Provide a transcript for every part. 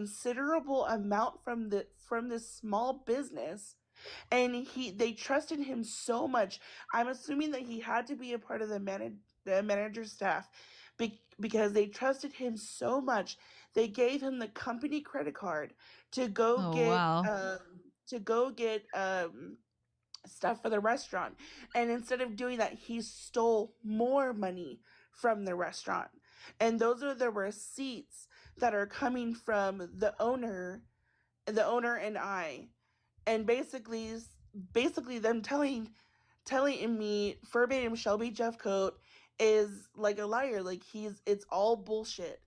considerable amount from this small business, and they trusted him so much. I'm assuming that he had to be a part of the manager staff, because they trusted him so much. They gave him the company credit card to go Oh, get wow. stuff for the restaurant. And instead of doing that, he stole more money from the restaurant. And those are the receipts that are coming from the owner and I. And basically them telling me verbatim, Shelby Jeffcoat is like a liar. Like, it's all bullshit.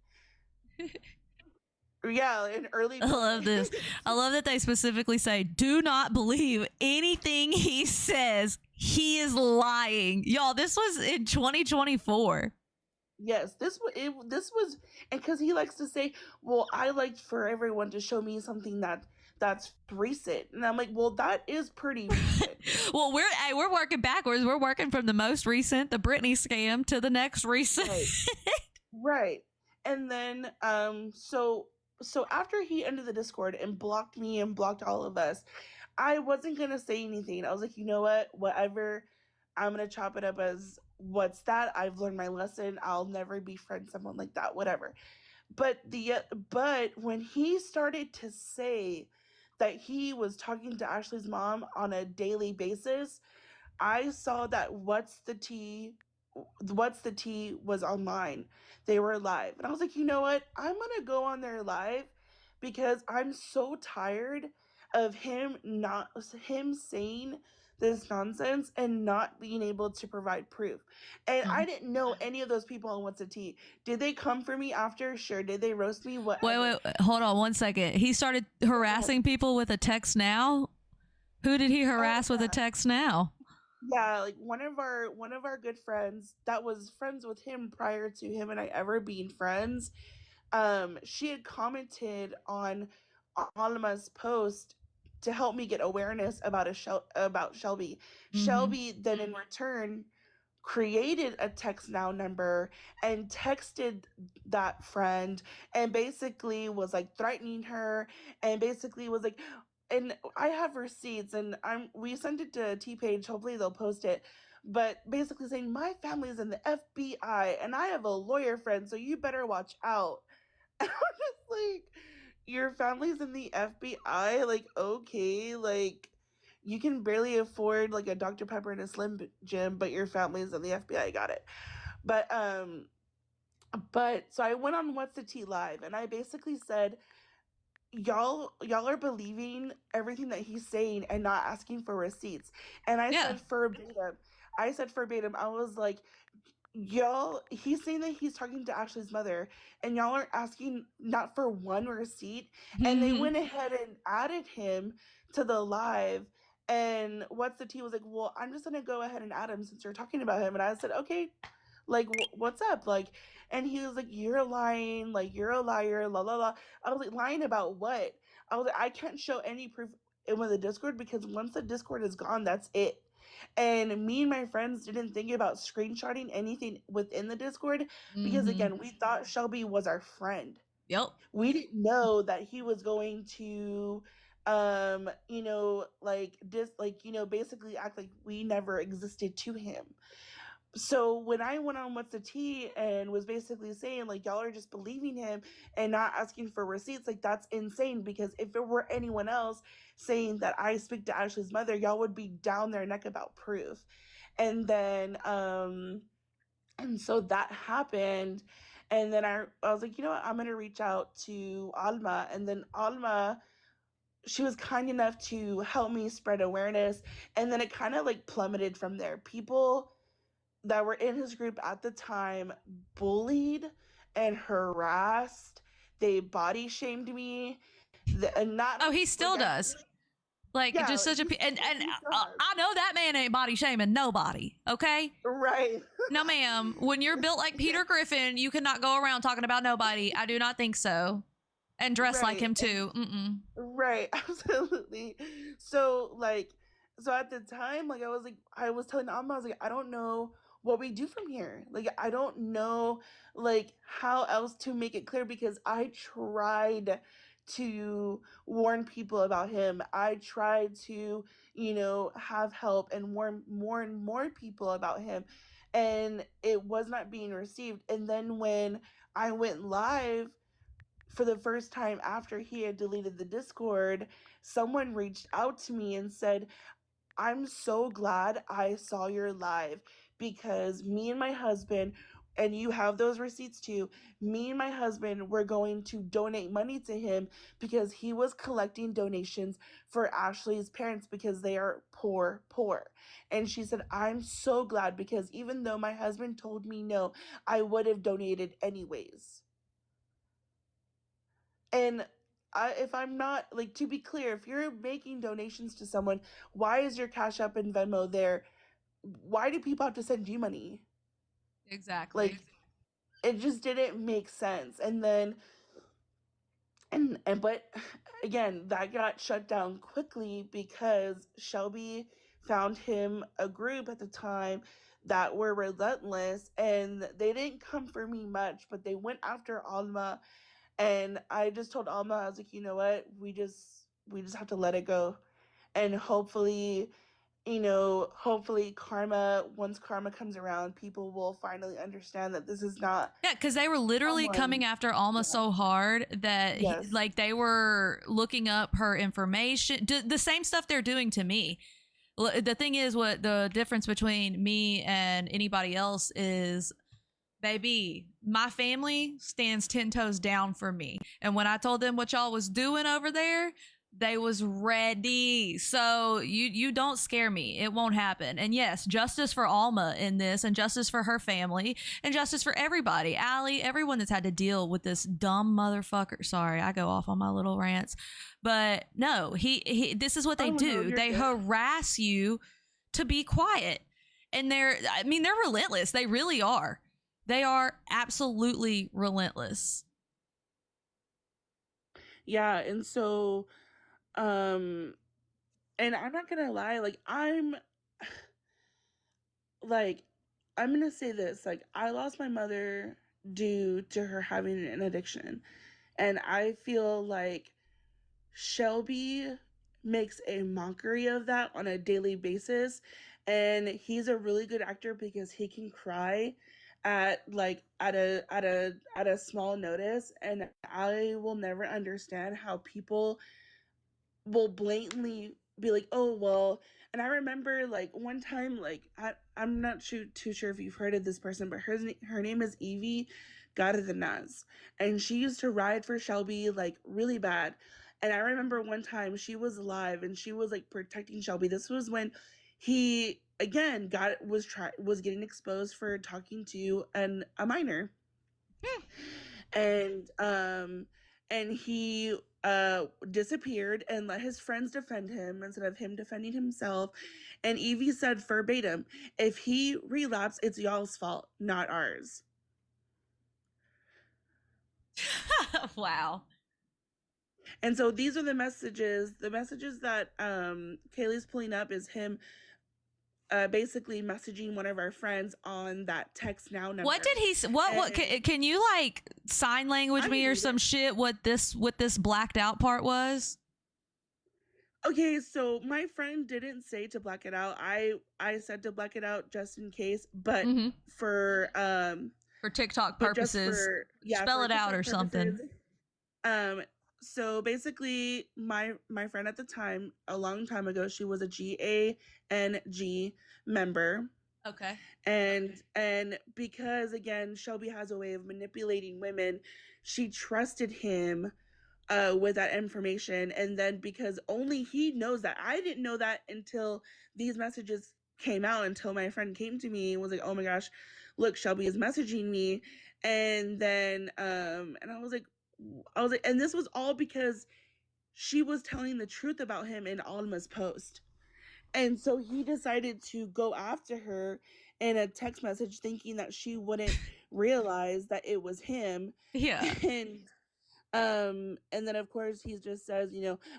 Yeah, in early I love 20. this. I love that they specifically say, do not believe anything he says. He is lying. Y'all, this was in 2024. Yes, this was, and because he likes to say, "Well, I like for everyone to show me something that's recent," and I'm like, "Well, that is pretty recent." Well, we're working backwards. We're working from the most recent, the Britney scam, to the next recent. Right, right. And then, so after he ended the Discord and blocked me and blocked all of us, I wasn't gonna say anything. I was like, you know what, whatever. I'm gonna chop it up as, what's that? I've learned my lesson. I'll never befriend someone like that. Whatever. But when he started to say that he was talking to Ashley's mom on a daily basis, I saw that what's the tea was online. They were live. And I was like, you know what? I'm gonna go on their live, because I'm so tired of him saying this nonsense and not being able to provide proof. And I didn't know any of those people on What's the Tea. Did they come for me after? Sure. Did they roast me? Whatever. Wait, hold on one second. He started harassing people with a text now. Who did he harass with a text now? Yeah, like one of our good friends that was friends with him prior to him and I ever being friends. She had commented on Alma's post to help me get awareness about Shelby. Shelby then in return created a text now number and texted that friend, and basically was like threatening her, and basically was like, and I have receipts, and we sent it to T Page, hopefully they'll post it, but basically saying my family's in the FBI and I have a lawyer friend, so you better watch out. And I'm just like, your family's in the FBI? Like, okay, like, you can barely afford like a Dr. Pepper and a Slim Jim, but your family's in the FBI. Got it. But so I went on What's the Tea Live, and I basically said, y'all are believing everything that he's saying and not asking for receipts. And I said verbatim, I was like, y'all, he's saying that he's talking to Ashley's mother, and y'all are asking not for one receipt. And they went ahead and added him to the live. And What's the Tea was like, well, I'm just gonna go ahead and add him since you're talking about him. And I said, okay, like, what's up? Like, and he was like, you're lying, like, you're a liar, la la la. I was like, lying about what? I was like, I can't show any proof in with the Discord, because once the Discord is gone, that's it. And me and my friends didn't think about screenshotting anything within the Discord, because again, we thought Shelby was our friend. Yep. We didn't know that he was going to basically act like we never existed to him. So when I went on What's the Tea and was basically saying, like, y'all are just believing him and not asking for receipts, like, that's insane, because if it were anyone else saying that I speak to Ashley's mother, y'all would be down their neck about proof. And then and so that happened. And then I was like, you know what, I'm gonna reach out to Alma. And then Alma, she was kind enough to help me spread awareness. And then it kind of like plummeted from there. People that were in his group at the time bullied and harassed. They body shamed me. And not. Oh, he still does. Like, Yeah, just such a and I know that man ain't body shaming nobody. Okay, right. no, ma'am. When you're built like Peter Griffin, you cannot go around talking about nobody. I do not think so. And dress like him too. Right, absolutely. So at the time, like, I was telling Amma, I was like, I don't know what we do from here. Like, I don't know, like, how else to make it clear, because I tried to warn people about him. I tried to, have help and warn more and more people about him. And it was not being received. And then when I went live for the first time after he had deleted the Discord, someone reached out to me and said, I'm so glad I saw your live, because me and my husband, and you have those receipts too, me and my husband were going to donate money to him because he was collecting donations for Ashley's parents because they are poor, poor. And she said, I'm so glad, because even though my husband told me no, I would have donated anyways. And if I'm not, like, to be clear, if you're making donations to someone, why is your Cash App and Venmo there? Why do people have to send you money? Exactly. Like, it just didn't make sense. And then, but again, that got shut down quickly because Shelby found him a group at the time that were relentless, and they didn't come for me much, but they went after Alma. And I just told Alma, I was like, you know what? We just have to let it go. And hopefully, hopefully once karma comes around, people will finally understand that this is not. Yeah, because they were literally coming after Alma so hard that Yes. like they were looking up her information, the same stuff they're doing to me. The thing is, what the difference between me and anybody else is, baby, my family stands 10 toes down for me. And when I told them what y'all was doing over there, they was ready. So you don't scare me. It won't happen. And yes, justice for Alma in this, and justice for her family, and justice for everybody. Allie, everyone that's had to deal with this dumb motherfucker. Sorry, I go off on my little rants. But no, he this is what they do. No, they good. harass you to be quiet. And they're relentless. They really are. They are absolutely relentless. Yeah, and so and I'm not gonna lie, like, I'm gonna say this, like, I lost my mother due to her having an addiction, and I feel like Shelby makes a mockery of that on a daily basis. And he's a really good actor because he can cry at a small notice. And I will never understand how people will blatantly be like, oh well. And I remember, like, one time, like, I'm not too sure if you've heard of this person, but her name is Evie Gardenaz, and she used to ride for Shelby, like, really bad. And I remember one time she was live and she was, like, protecting Shelby. This was when he again was getting exposed for talking to a minor. And he disappeared and let his friends defend him instead of him defending himself. And Evie said verbatim, if he relapsed, it's y'all's fault, not ours. Wow. And so these are the messages that Kaylee's pulling up is him basically messaging one of our friends on that text now number. What did he what can you, like, sign language me or some shit what this blacked out part was? Okay, so my friend didn't say to black it out. I said to black it out just in case, but for TikTok purposes, spell it out or something. So basically, my friend at the time, a long time ago, she was a GANG member. Okay. And because, again, Shelby has a way of manipulating women, she trusted him with that information. And then because only he knows that, I didn't know that until these messages came out, until my friend came to me and was like, oh my gosh, look, Shelby is messaging me. And then and I was like, and this was all because she was telling the truth about him in Alma's post. And so he decided to go after her in a text message, thinking that she wouldn't realize that it was him. Yeah. And then of course he just says,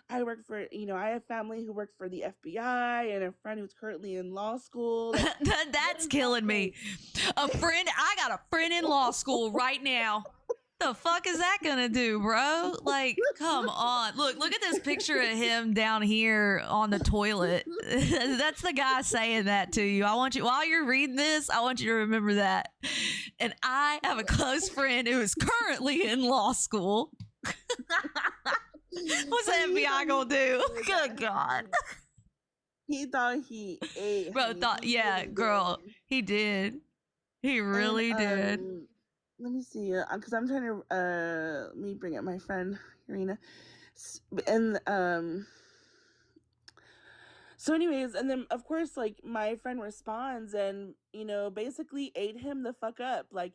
I work for, I have family who work for the FBI and a friend who's currently in law school. Like, that's killing me. I got a friend in law school right now. The fuck is that gonna do, bro? Like, come on. Look at this picture of him down here on the toilet. That's the guy saying that to you. I want you, while you're reading this, I want you to remember that. And I have a close friend who is currently in law school. What's the FBI gonna do? Good God. He thought he ate. Bro, yeah, girl, he did. He really did. Let me see, because I'm trying to let me bring up my friend Irina, and so anyways, and then of course, like, my friend responds and, you know, basically ate him the fuck up, like,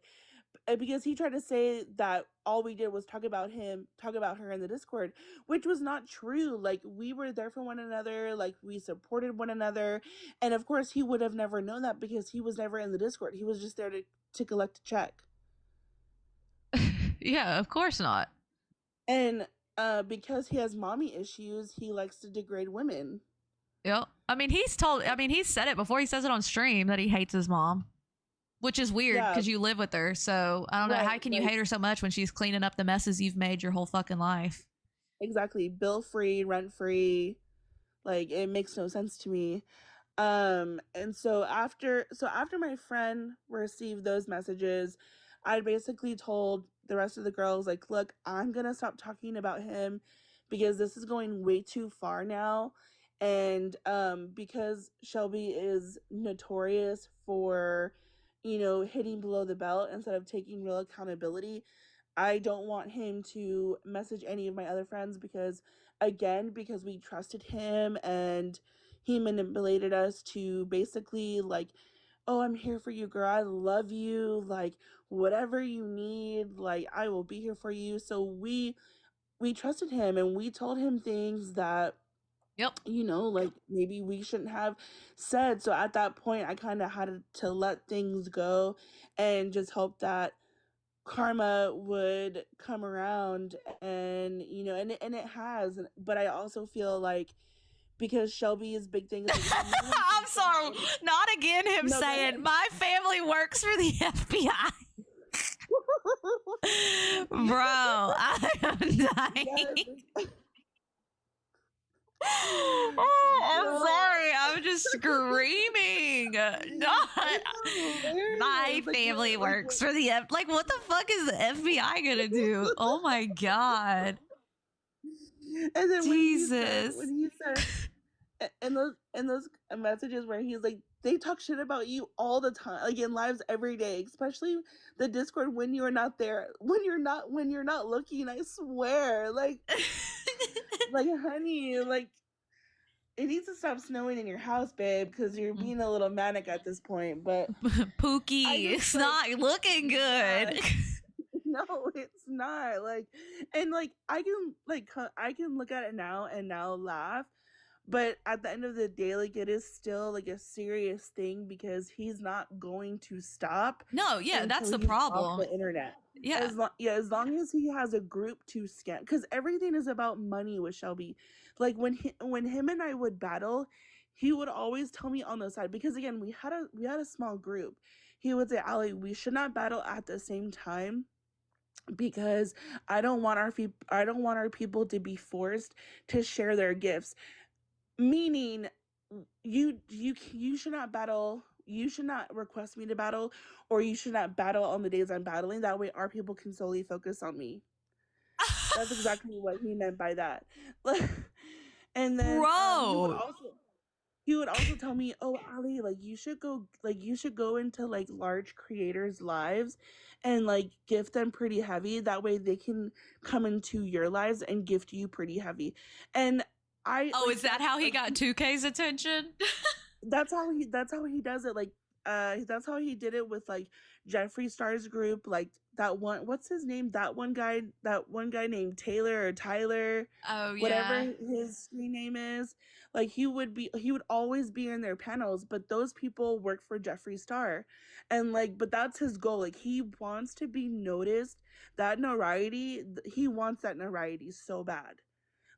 because he tried to say that all we did was talk about her in the Discord, which was not true. Like, we were there for one another, like, we supported one another, and of course he would have never known that because he was never in the Discord. He was just there to collect a check. Yeah, of course not. And because he has mommy issues, he likes to degrade women. Yep. I mean, he's said it before. He says it on stream that he hates his mom, which is weird because you live with her. So I don't know. How can you hate her so much when she's cleaning up the messes you've made your whole fucking life? Exactly. Bill free, rent free. Like, it makes no sense to me. And so after my friend received those messages, I basically told the rest of the girls, like, look, I'm gonna stop talking about him because this is going way too far now. And because Shelby is notorious for, you know, hitting below the belt instead of taking real accountability, I don't want him to message any of my other friends because we trusted him and he manipulated us to basically, like, oh, I'm here for you, girl. I love you. Like, whatever you need, like, I will be here for you. So we trusted him and we told him things that, yep, you know, like, maybe we shouldn't have said. So at that point, I kind of had to let things go and just hope that karma would come around. And, you know, and it has. But I also feel like, because Shelby's big thing is like, I'm sorry, not again him saying my family works for the FBI. Bro, I am dying. I'm sorry, I'm just screaming. Not my family works for the like, what the fuck is the FBI gonna do? Oh my God. And then Jesus. when he said in those messages where he's like, they talk shit about you all the time, like, in lives every day, especially the Discord when you're not there, when you're not looking, I swear, like, like, honey, like, it needs to stop snowing in your house, babe, because you're being a little manic at this point. But Pookie, it's like, not looking good. No, it's not. Like, and like, I can look at it now and now laugh, but at the end of the day, like, it is still, like, a serious thing because he's not going to stop. No, yeah, that's the problem. The internet. Yeah. As long as he has a group to scam, because everything is about money with Shelby. Like, when him and I would battle, he would always tell me on the side, because again, we had a small group. He would say, Ali, we should not battle at the same time, because I don't want our people to be forced to share their gifts. Meaning, you should not battle. You should not request me to battle, or you should not battle on the days I'm battling. That way, our people can solely focus on me. That's exactly what he meant by that. And then, bro, he would also tell me, "Oh, Ali, like, you should go into, like, large creators' lives, and, like, gift them pretty heavy. That way, they can come into your lives and gift you pretty heavy." And is that how he got 2K's attention? That's how he does it. Like, that's how he did it with, like, Jeffree Star's group, like, that one, what's his name? That one guy named Taylor or Tyler. Oh, yeah. Whatever his screen name is. Like, he would always be in their panels, but those people work for Jeffree Star. And, like, but that's his goal. Like, he wants to be noticed. That notoriety, he wants that notoriety so bad.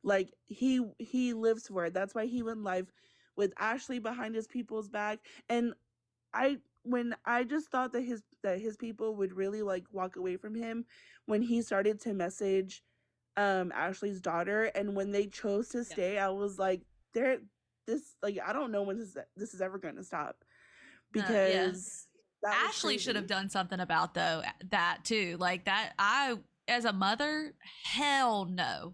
Like, he lives for it. That's why he went live with Ashley behind his people's back. And when I just thought that his people would really like walk away from him when he started to message Ashley's daughter, and when they chose to Yep. stay, I was like, there this like I don't know when this is ever going to stop No, yeah. because that was Ashley should have crazy. done something about though that too. Like that I as a mother, hell no.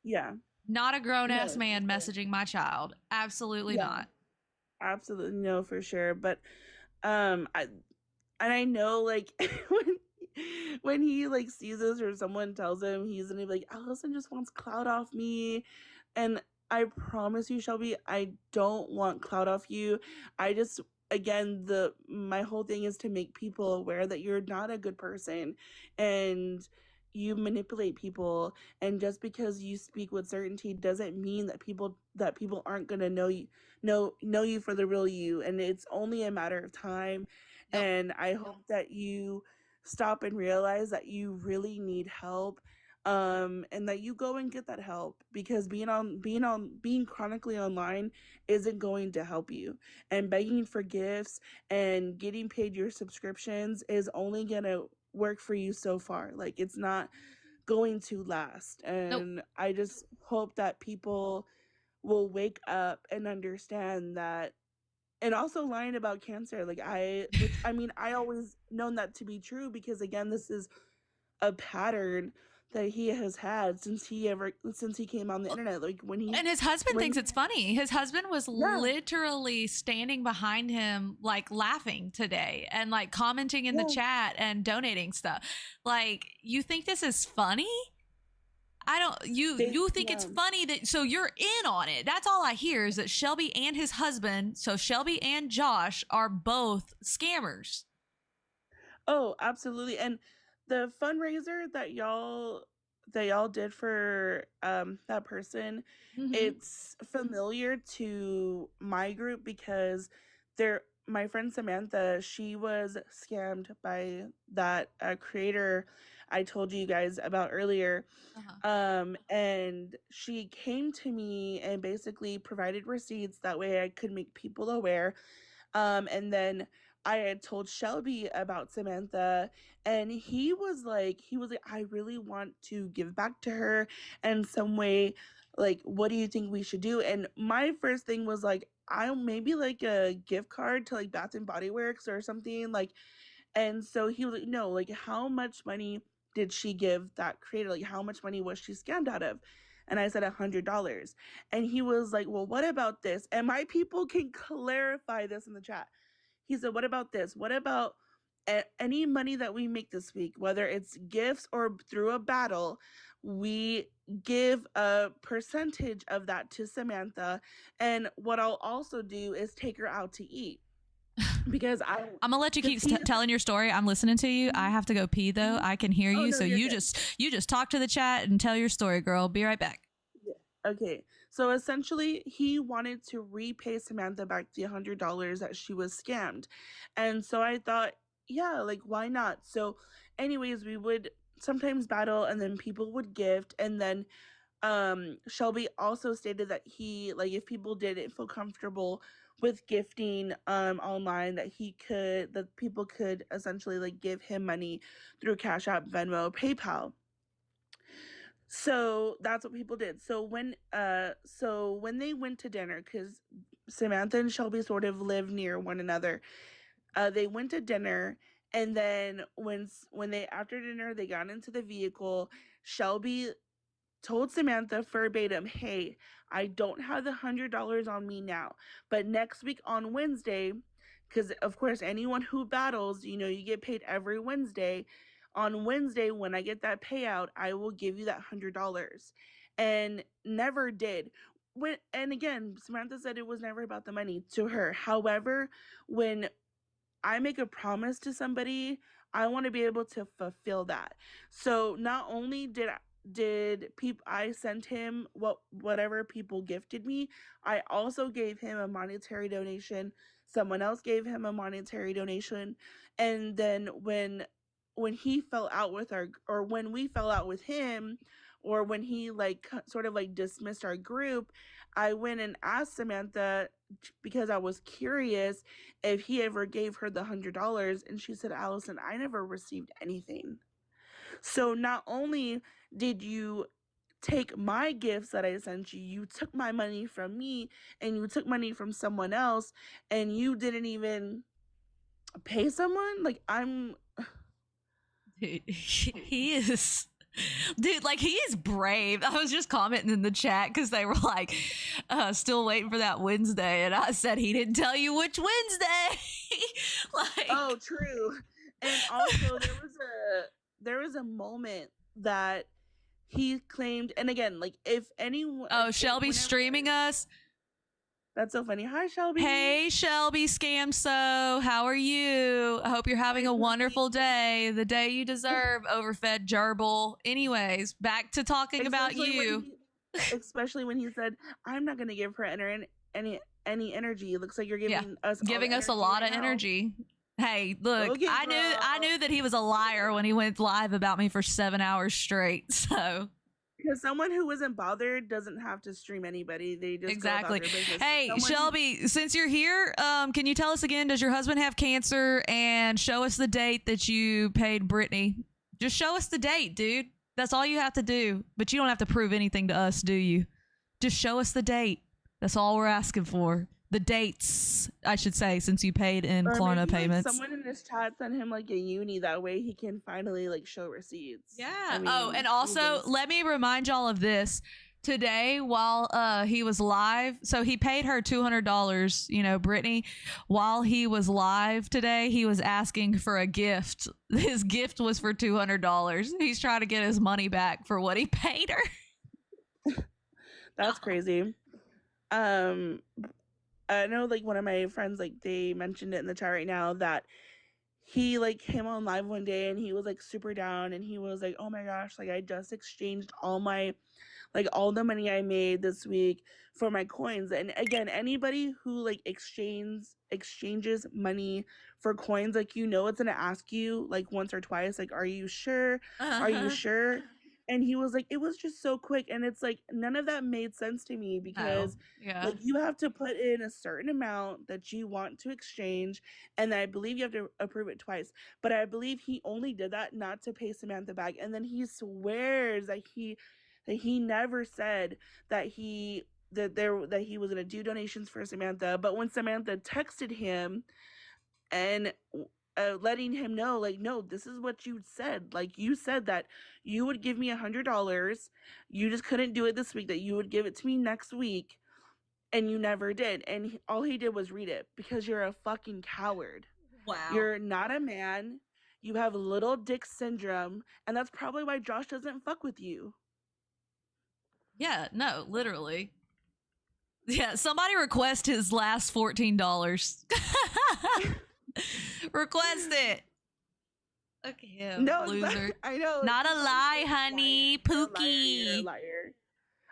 Yeah. Not a grown ass No, for man sure. messaging my child. Absolutely Yeah. not. Absolutely no, for sure. But I and I know like when he like sees us or someone tells him, he's gonna be like, Allison just wants clout off me. And I promise you, Shelby, I don't want clout off you. I just again the my whole thing is to make people aware that you're not a good person and you manipulate people, and just because you speak with certainty doesn't mean that people aren't gonna know you for the real you, and it's only a matter of time. Yep. And I hope that you stop and realize that you really need help, and that you go and get that help, because being chronically online isn't going to help you, and begging for gifts and getting paid your subscriptions is only going to work for you so far. Like, it's not going to last. Nope. And I just hope that people will wake up and understand that. And also lying about cancer, like which I mean, I always known that to be true, because again, this is a pattern that he has had since he came on the internet. Like And his husband when thinks it's funny. His husband was yeah, literally standing behind him, like laughing today and like commenting in the yeah, chat and donating stuff. Like, you think this is funny? I don't you think it's yeah. funny that so you're in on it. That's all I hear is that Shelby and his husband, so Shelby and Josh are both scammers. Oh, absolutely. And the fundraiser that y'all did for that person, Mm-hmm. it's familiar to my group because they're my friend Samantha, she was scammed by that creator I told you guys about earlier. Uh-huh. And she came to me and basically provided receipts, that way I could make people aware. And then I had told Shelby about Samantha, and he was like, I really want to give back to her in some way. Like, what do you think we should do? And my first thing was like, I'll maybe like a gift card to like Bath and Body Works or something. Like, and so he was like, no, like, how much money did she give that creator? Like, how much money was she scammed out of? And I said $100. And he was like, well, what about this? And my people can clarify this in the chat. He said, what about this? What about any money that we make this week, whether it's gifts or through a battle, we give a percentage of that to Samantha. And what I'll also do is take her out to eat, because I'm gonna let you keep because he, telling your story. I'm listening to you. I have to go pee though. mhm. I can hear Oh you. no, So you're good. you just talk to the chat and tell your story, girl. Be right back. Yeah. Okay. So essentially, he wanted to repay Samantha back the $100 that she was scammed. And so I thought, yeah, like, why not? So, anyways, we would sometimes battle, and then people would gift. And then Shelby also stated that he, like, if people didn't feel comfortable with gifting online, that people could essentially like give him money through Cash App, Venmo, PayPal. So that's what people did. So when they went to dinner, because Samantha and Shelby sort of live near one another, they went to dinner. And then when they after dinner they got into the vehicle, Shelby told Samantha verbatim, hey, I don't have the $100 on me now, but next week on Wednesday, because of course, anyone who battles, you get paid every Wednesday. On Wednesday, when I get that payout, I will give you that $100. And never did. And again, Samantha said it was never about the money to her. However, when I make a promise to somebody, I want to be able to fulfill that. So not only did people I sent him whatever people gifted me, I also gave him a monetary donation. Someone else gave him a monetary donation. And then when he fell out with our or when we fell out with him, or when he like sort of like dismissed our group, I went and asked Samantha because I was curious if he ever gave her the $100, and she said, Allison, I never received anything. So not only did you take my gifts that I sent you, you took my money from me, and you took money from someone else, and you didn't even pay someone. Like, I'm Dude, he is. Dude, like, he is brave. I was just commenting in the chat because they were like, still waiting for that Wednesday. And I said, he didn't tell you which Wednesday. Like, oh, true. And also, there was a moment that he claimed, and again, like, if anyone, oh, Shelby's streaming us. That's so funny. Hi, Shelby. Hey, Shelby Scamso. How are you? I hope you're having a wonderful day. The day you deserve, overfed gerbil. Anyways, back to talking about you. Especially when he said, I'm not going to give her any energy. It looks like you're giving us a lot of energy. Hey, look, okay, I knew that he was a liar when he went live about me for 7 hours straight. So, because someone who wasn't bothered doesn't have to stream anybody. They just exactly. Go about their business. Hey, Shelby, since you're here, can you tell us again, does your husband have cancer? And show us the date that you paid Brittany. Just show us the date, dude. That's all you have to do. But you don't have to prove anything to us, do you? Just show us the date. That's all we're asking for. The dates, I should say, since you paid in Klarna payments. Like, someone in his chat sent him like a uni, that way he can finally like show receipts. Yeah. I mean, oh, and also let me remind y'all of this. Today, while he was live, so he paid her $200, you know, Brittany. While he was live today, he was asking for a gift. His gift was for $200. He's trying to get his money back for what he paid her. That's crazy. I know, like, one of my friends, like, they mentioned it in the chat right now that he like came on live one day and he was like super down, and he was like, oh my gosh, like, I just exchanged all the money I made this week for my coins. And again, anybody who like exchanges money for coins, like, you know, it's gonna ask you like once or twice, like, are you sure? Are you sure? And he was like, it was just so quick. And it's like, none of that made sense to me, because like, you have to put in a certain amount that you want to exchange, and I believe you have to approve it twice. But I believe he only did that not to pay Samantha back. And then he swears that he never said that he was gonna do donations for Samantha. But when Samantha texted him and letting him know, like, no, this is what you said. Like, you said that you would give me $100. You just couldn't do it this week, that you would give it to me next week, and you never did. And all he did was read it, because you're a fucking coward. Wow. You're not a man. You have little dick syndrome, and that's probably why Josh doesn't fuck with you. Yeah, no, literally. Yeah, somebody request his last $14. Request it. Look at him, no, loser. I know. Not a lie, honey. Pookie. You're a liar.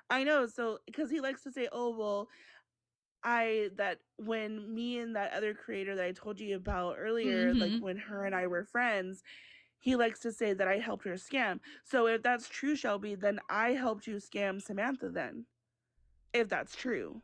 I know. So, because he likes to say, oh, well, that when me and that other creator that I told you about earlier, like when her and I were friends, he likes to say that I helped her scam. So if that's true, Shelby, then I helped you scam Samantha then. If that's true.